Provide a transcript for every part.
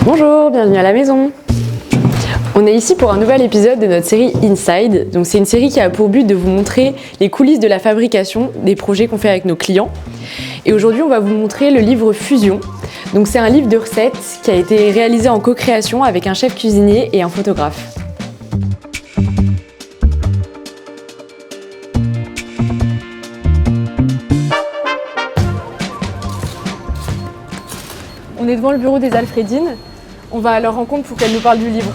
Bonjour, bienvenue à la maison. On est ici pour un nouvel épisode de notre série Inside. Donc c'est une série qui a pour but de vous montrer les coulisses de la fabrication des projets qu'on fait avec nos clients. Et aujourd'hui, on va vous montrer le livre Fusion. Donc c'est un livre de recettes qui a été réalisé en co-création avec un chef cuisinier et un photographe. On est devant le bureau des Alfredines. On va à leur rencontre pour qu'elles nous parlent du livre.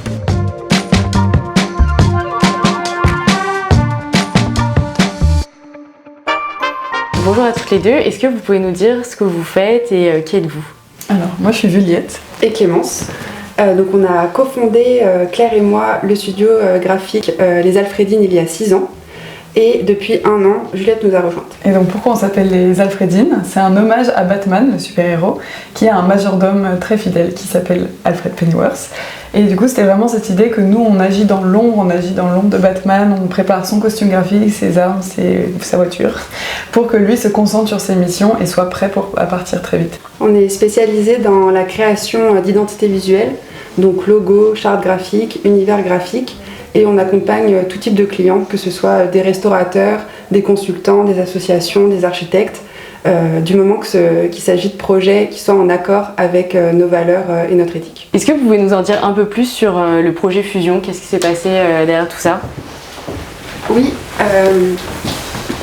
Bonjour à toutes les deux. Est-ce que vous pouvez nous dire ce que vous faites et qui êtes-vous? Alors, moi je suis Juliette. Et Clémence. Donc on a cofondé, Claire et moi, le studio graphique Les Alfredines il y a 6 ans. Et depuis 1 an, Juliette nous a rejointes. Et donc pourquoi on s'appelle les Alfredines? C'est un hommage à Batman, le super-héros, qui a un majordome très fidèle qui s'appelle Alfred Pennyworth. Et du coup, c'était vraiment cette idée que nous, on agit dans l'ombre de Batman, on prépare son costume graphique, ses armes, sa voiture, pour que lui se concentre sur ses missions et soit prêt à partir très vite. On est spécialisé dans la création d'identité visuelle, donc logo, charte graphique, univers graphique. Et on accompagne tout type de clients, que ce soit des restaurateurs, des consultants, des associations, des architectes, du moment qu'il s'agit de projets qui soient en accord avec nos valeurs et notre éthique. Est-ce que vous pouvez nous en dire un peu plus sur le projet Fusion? Qu'est-ce qui s'est passé derrière tout ça? Oui,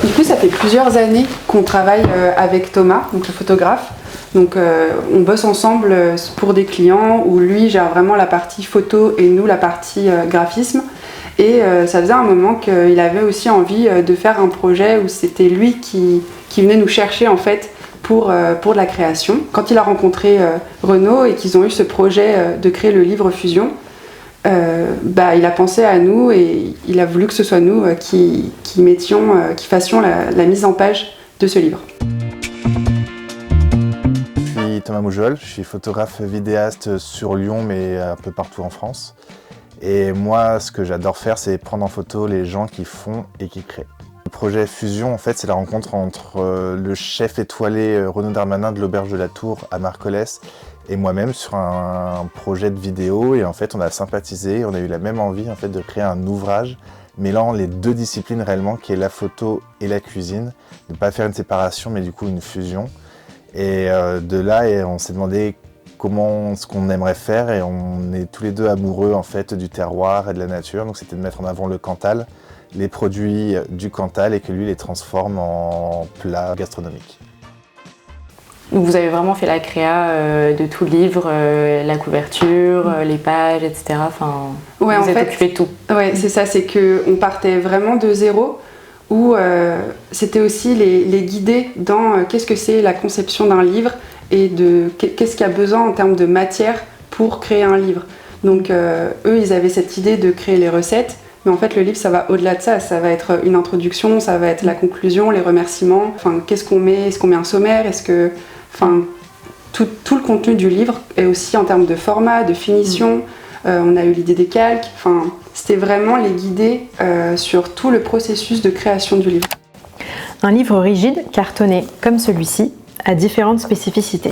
du coup ça fait plusieurs années qu'on travaille avec Thomas, donc le photographe. Donc on bosse ensemble pour des clients où lui gère vraiment la partie photo et nous la partie graphisme. Et ça faisait un moment qu'il avait aussi envie de faire un projet où c'était lui qui venait nous chercher en fait pour la création. Quand il a rencontré Renaud et qu'ils ont eu ce projet de créer le livre Fusion, il a pensé à nous et il a voulu que ce soit nous qui fassions la mise en page de ce livre. Je suis Thomas Moujol, je suis photographe vidéaste sur Lyon mais un peu partout en France. Et moi, ce que j'adore faire, c'est prendre en photo les gens qui font et qui créent. Le projet Fusion, en fait, c'est la rencontre entre le chef étoilé Renaud Darmanin de l'Auberge de la Tour à Marcollès et moi-même sur un projet de vidéo. Et en fait, on a sympathisé, on a eu la même envie en fait, de créer un ouvrage mêlant les deux disciplines réellement, qui est la photo et la cuisine. De ne pas faire une séparation, mais du coup une fusion. Et de là, on s'est demandé ce qu'on aimerait faire, et on est tous les deux amoureux en fait du terroir et de la nature, donc c'était de mettre en avant le Cantal, les produits du Cantal, et que lui les transforme en plats gastronomiques. Donc vous avez vraiment fait la créa de tout le livre, la couverture, les pages, etc. Enfin, ouais, vous êtes occupé de tout. Ouais, c'est ça, c'est qu'on partait vraiment de zéro, où c'était aussi les guider dans qu'est-ce que c'est la conception d'un livre, et de qu'est-ce qu'il y a besoin en termes de matière pour créer un livre. Donc eux, ils avaient cette idée de créer les recettes, mais en fait le livre ça va au-delà de ça, ça va être une introduction, ça va être la conclusion, les remerciements, enfin qu'est-ce qu'on met, est-ce qu'on met un sommaire, tout le contenu du livre, et aussi en termes de format, de finition, on a eu l'idée des calques, c'était vraiment les guider sur tout le processus de création du livre. Un livre rigide, cartonné comme celui-ci, a différentes spécificités.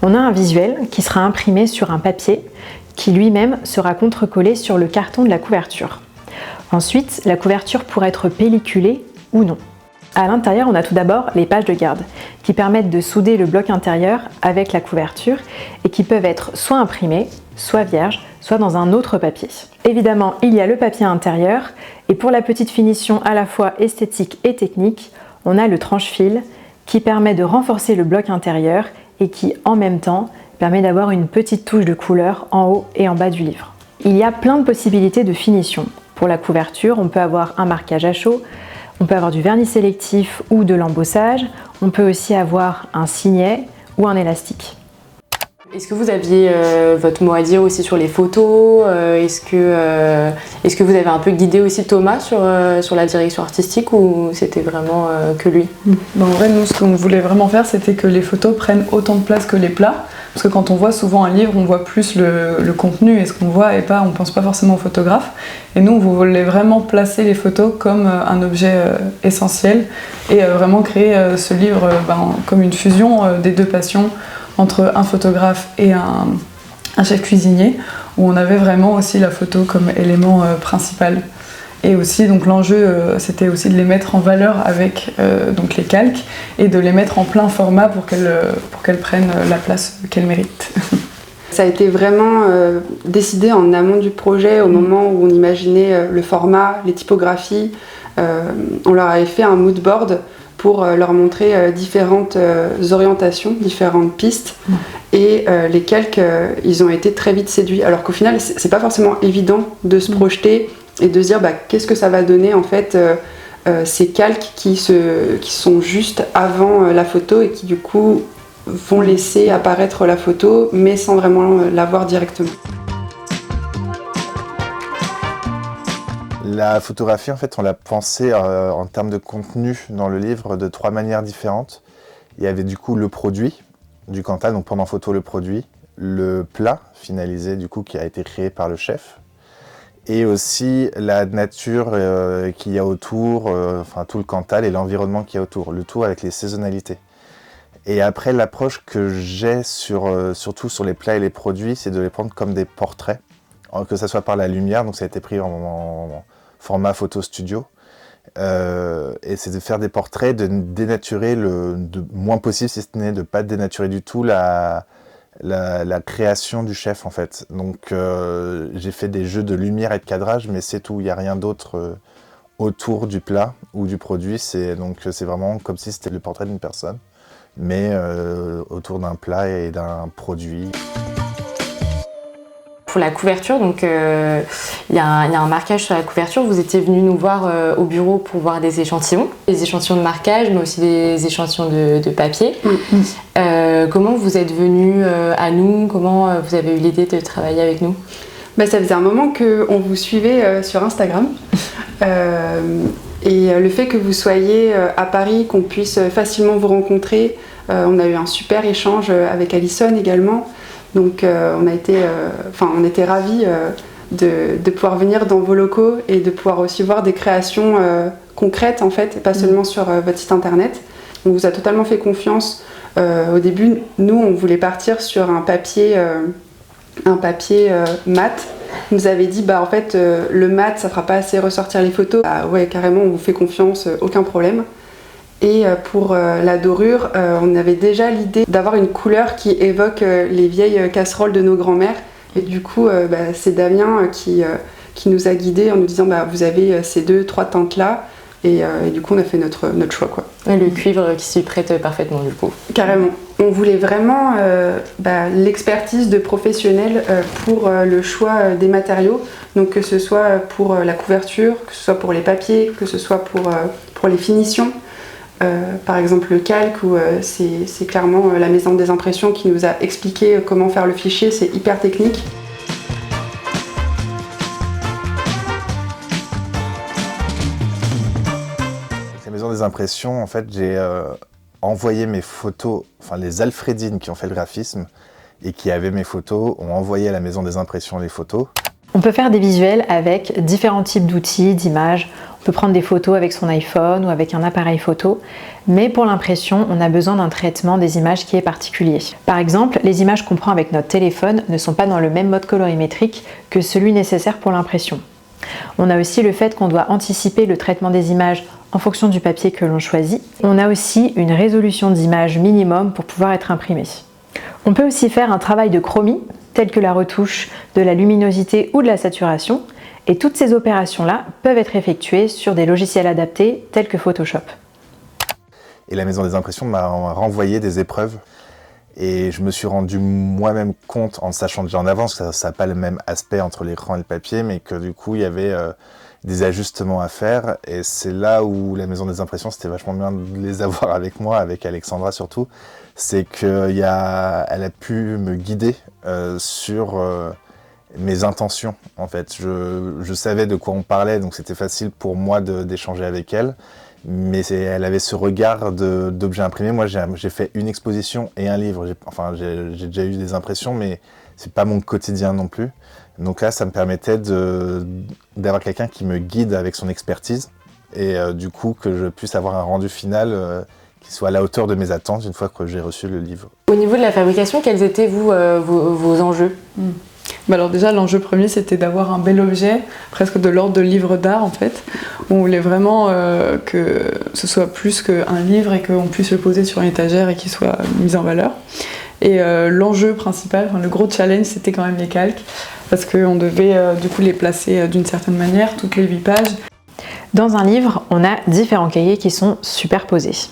On a un visuel qui sera imprimé sur un papier qui lui-même sera contrecollé sur le carton de la couverture. Ensuite, la couverture pourra être pelliculée ou non. À l'intérieur, on a tout d'abord les pages de garde qui permettent de souder le bloc intérieur avec la couverture et qui peuvent être soit imprimées, soit vierges, soit dans un autre papier. Évidemment, il y a le papier intérieur, et pour la petite finition à la fois esthétique et technique, on a le tranche-fil qui permet de renforcer le bloc intérieur et qui, en même temps, permet d'avoir une petite touche de couleur en haut et en bas du livre. Il y a plein de possibilités de finition. Pour la couverture, on peut avoir un marquage à chaud, on peut avoir du vernis sélectif ou de l'embossage, on peut aussi avoir un signet ou un élastique. Est-ce que vous aviez votre mot à dire aussi sur les photos? Est-ce que vous avez un peu guidé aussi Thomas sur la direction artistique, ou c'était vraiment que lui? En vrai, nous, ce qu'on voulait vraiment faire, c'était que les photos prennent autant de place que les plats. Parce que quand on voit souvent un livre, on voit plus le contenu et ce qu'on voit, et on pense pas forcément au photographe. Et nous, on voulait vraiment placer les photos comme un objet essentiel, et vraiment créer ce livre comme une fusion des deux passions, entre un photographe et un chef cuisinier, où on avait vraiment aussi la photo comme élément principal. Et aussi, donc l'enjeu, c'était aussi de les mettre en valeur avec donc les calques et de les mettre en plein format pour qu'elles prennent la place qu'elles méritent. Ça a été vraiment décidé en amont du projet, au moment où on imaginait le format, les typographies. On leur avait fait un mood board pour leur montrer différentes orientations, différentes pistes. Et les calques, ils ont été très vite séduits. Alors qu'au final, c'est pas forcément évident de se projeter et de se dire qu'est-ce que ça va donner en fait ces calques qui sont juste avant la photo et qui du coup vont laisser apparaître la photo mais sans vraiment la voir directement. La photographie, en fait, on l'a pensée en termes de contenu dans le livre de 3 manières différentes. Il y avait du coup le produit du Cantal, donc pendant photo le produit, le plat finalisé du coup qui a été créé par le chef, et aussi la nature qu'il y a autour, enfin tout le Cantal et l'environnement qu'il y a autour, le tout avec les saisonnalités. Et après, l'approche que j'ai surtout sur les plats et les produits, c'est de les prendre comme des portraits, que ce soit par la lumière, donc ça a été pris en format photo studio, et c'est de faire des portraits, de dénaturer le moins possible, si ce n'est de ne pas dénaturer du tout la création du chef en fait. Donc j'ai fait des jeux de lumière et de cadrage, mais c'est tout, il n'y a rien d'autre autour du plat ou du produit, c'est vraiment comme si c'était le portrait d'une personne, mais autour d'un plat et d'un produit. Pour la couverture, donc il y a un marquage sur la couverture. Vous étiez venu nous voir au bureau pour voir des échantillons de marquage, mais aussi des échantillons de papier. Comment vous êtes venu à nous? Comment vous avez eu l'idée de travailler avec nous? Ça faisait un moment qu'on vous suivait sur Instagram. Et le fait que vous soyez à Paris, qu'on puisse facilement vous rencontrer, on a eu un super échange avec Alison également. Donc on était ravis de pouvoir venir dans vos locaux et de pouvoir aussi voir des créations concrètes en fait, et pas seulement sur votre site internet. On vous a totalement fait confiance. Au début, nous on voulait partir sur un papier mat. On nous avait dit en fait le mat ça fera pas assez ressortir les photos. Ouais, carrément on vous fait confiance, aucun problème. Et pour la dorure, on avait déjà l'idée d'avoir une couleur qui évoque les vieilles casseroles de nos grands-mères. Et du coup, c'est Damien qui nous a guidés en nous disant vous avez ces 2-3 teintes-là. Et du coup, on a fait notre choix, quoi. Et le cuivre qui s'y prête parfaitement, du coup. Carrément. On voulait vraiment l'expertise de professionnels pour le choix des matériaux. Donc que ce soit pour la couverture, que ce soit pour les papiers, que ce soit pour les finitions. Par exemple le calque où c'est clairement la maison des impressions qui nous a expliqué comment faire le fichier, c'est hyper technique. Avec la maison des impressions, en fait, j'ai envoyé mes photos, enfin les Alfredines qui ont fait le graphisme et qui avaient mes photos, ont envoyé à la maison des impressions les photos. On peut faire des visuels avec différents types d'outils, d'images. On peut prendre des photos avec son iPhone ou avec un appareil photo, mais pour l'impression, on a besoin d'un traitement des images qui est particulier. Par exemple, les images qu'on prend avec notre téléphone ne sont pas dans le même mode colorimétrique que celui nécessaire pour l'impression. On a aussi le fait qu'on doit anticiper le traitement des images en fonction du papier que l'on choisit. On a aussi une résolution d'image minimum pour pouvoir être imprimé. On peut aussi faire un travail de chromie, tel que la retouche de la luminosité ou de la saturation, et toutes ces opérations-là peuvent être effectuées sur des logiciels adaptés tels que Photoshop. Et la maison des impressions m'a renvoyé des épreuves et je me suis rendu moi-même compte, en sachant déjà en avance que ça n'a pas le même aspect entre l'écran et le papier, mais que du coup il y avait des ajustements à faire, et c'est là où la maison des impressions, c'était vachement bien de les avoir avec moi, avec Alexandra surtout, c'est qu'elle a pu me guider sur mes intentions en fait. Je savais de quoi on parlait, donc c'était facile pour moi d'échanger avec elle, mais elle avait ce regard d'objet imprimé. Moi j'ai fait une exposition et un livre, j'ai déjà eu des impressions, mais c'est pas mon quotidien non plus. Donc là ça me permettait d'avoir quelqu'un qui me guide avec son expertise, et du coup que je puisse avoir un rendu final qui soit à la hauteur de mes attentes une fois que j'ai reçu le livre. Au niveau de la fabrication, quels étaient vos enjeux ? Alors déjà, l'enjeu premier, c'était d'avoir un bel objet, presque de l'ordre de livre d'art en fait. On voulait vraiment que ce soit plus qu'un livre et qu'on puisse le poser sur une étagère et qu'il soit mis en valeur. Et l'enjeu principal, le gros challenge, c'était quand même les calques, parce qu'on devait du coup les placer d'une certaine manière, toutes les 8 pages. Dans un livre, on a différents cahiers qui sont superposés.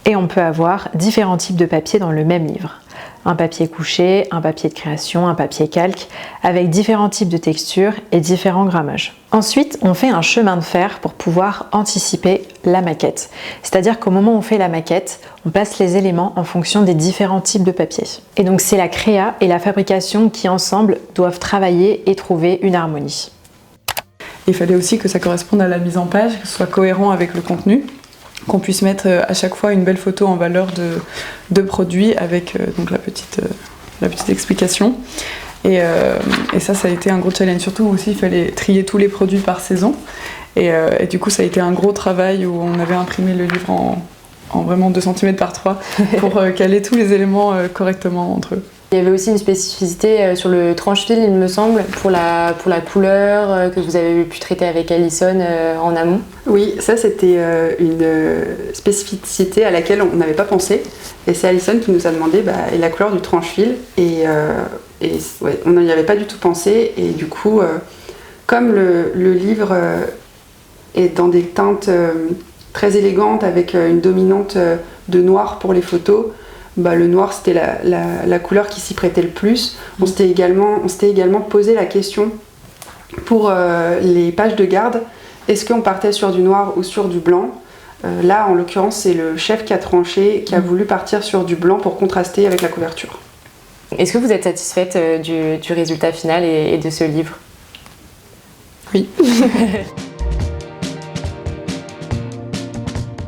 Et on peut avoir différents types de papier dans le même livre. Un papier couché, un papier de création, un papier calque, avec différents types de textures et différents grammages. Ensuite, on fait un chemin de fer pour pouvoir anticiper la maquette. C'est-à-dire qu'au moment où on fait la maquette, on place les éléments en fonction des différents types de papier. Et donc c'est la créa et la fabrication qui ensemble doivent travailler et trouver une harmonie. Il fallait aussi que ça corresponde à la mise en page, que ce soit cohérent avec le contenu, qu'on puisse mettre à chaque fois une belle photo en valeur de produits avec donc la petite explication. Et ça a été un gros challenge. Surtout aussi, il fallait trier tous les produits par saison. Et du coup, ça a été un gros travail où on avait imprimé le livre en vraiment 2 cm par 3 pour caler tous les éléments correctement entre eux. Il y avait aussi une spécificité sur le tranche-fil, il me semble, pour la couleur que vous avez pu traiter avec Alison en amont. Oui, ça c'était une spécificité à laquelle on n'avait pas pensé. Et c'est Alison qui nous a demandé la couleur du tranche-fil. Et ouais, on n'y avait pas du tout pensé. Et du coup, comme le livre est dans des teintes très élégantes avec une dominante de noir pour les photos, le noir c'était la couleur qui s'y prêtait le plus. On s'était également posé la question pour les pages de garde, est-ce qu'on partait sur du noir ou sur du blanc? Là en l'occurrence c'est le chef qui a tranché, qui a voulu partir sur du blanc pour contraster avec la couverture. Est-ce que vous êtes satisfaite du résultat final et de ce livre? Oui.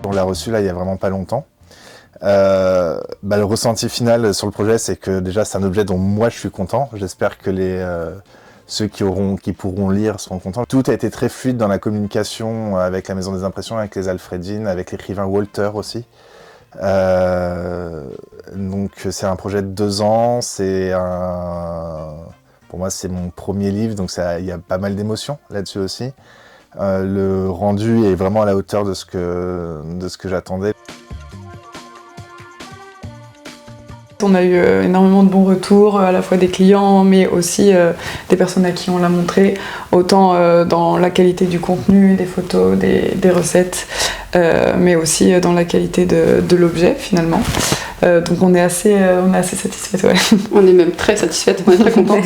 On l'a reçu là il y a vraiment pas longtemps. Le ressenti final sur le projet, c'est que déjà c'est un objet dont moi je suis content. J'espère que ceux qui pourront lire seront contents. Tout a été très fluide dans la communication avec la Maison des Impressions, avec les Alfredine, avec l'écrivain Walter aussi. Donc c'est un projet de 2 ans. Pour moi c'est mon premier livre, donc il y a pas mal d'émotions là-dessus aussi. Le rendu est vraiment à la hauteur de ce que j'attendais. On a eu énormément de bons retours, à la fois des clients, mais aussi des personnes à qui on l'a montré, autant dans la qualité du contenu, des photos, des recettes, mais aussi dans la qualité de l'objet finalement. Donc on est assez satisfaite. Ouais. On est même très satisfaite, on est très contente.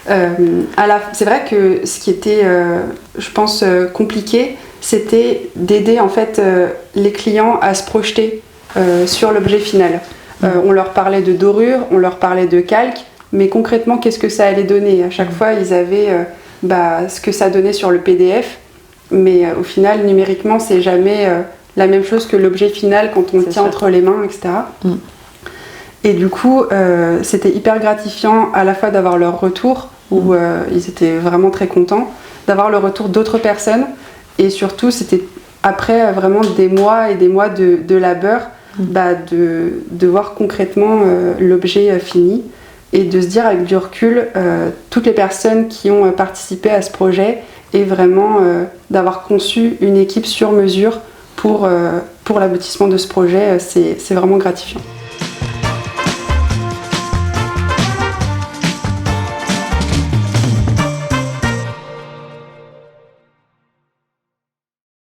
C'est vrai que ce qui était, je pense, compliqué, c'était d'aider en fait les clients à se projeter sur l'objet final. On leur parlait de dorure, on leur parlait de calque, mais concrètement, qu'est-ce que ça allait donner? À chaque fois, ils avaient ce que ça donnait sur le PDF, mais au final, numériquement, c'est jamais la même chose que l'objet final quand on le tient entre les mains, etc. Et du coup, c'était hyper gratifiant à la fois d'avoir leur retour, où ils étaient vraiment très contents, d'avoir le retour d'autres personnes, et surtout, c'était après vraiment des mois et des mois de labeur, de voir concrètement l'objet fini et de se dire avec du recul toutes les personnes qui ont participé à ce projet et vraiment d'avoir conçu une équipe sur mesure pour l'aboutissement de ce projet, c'est vraiment gratifiant.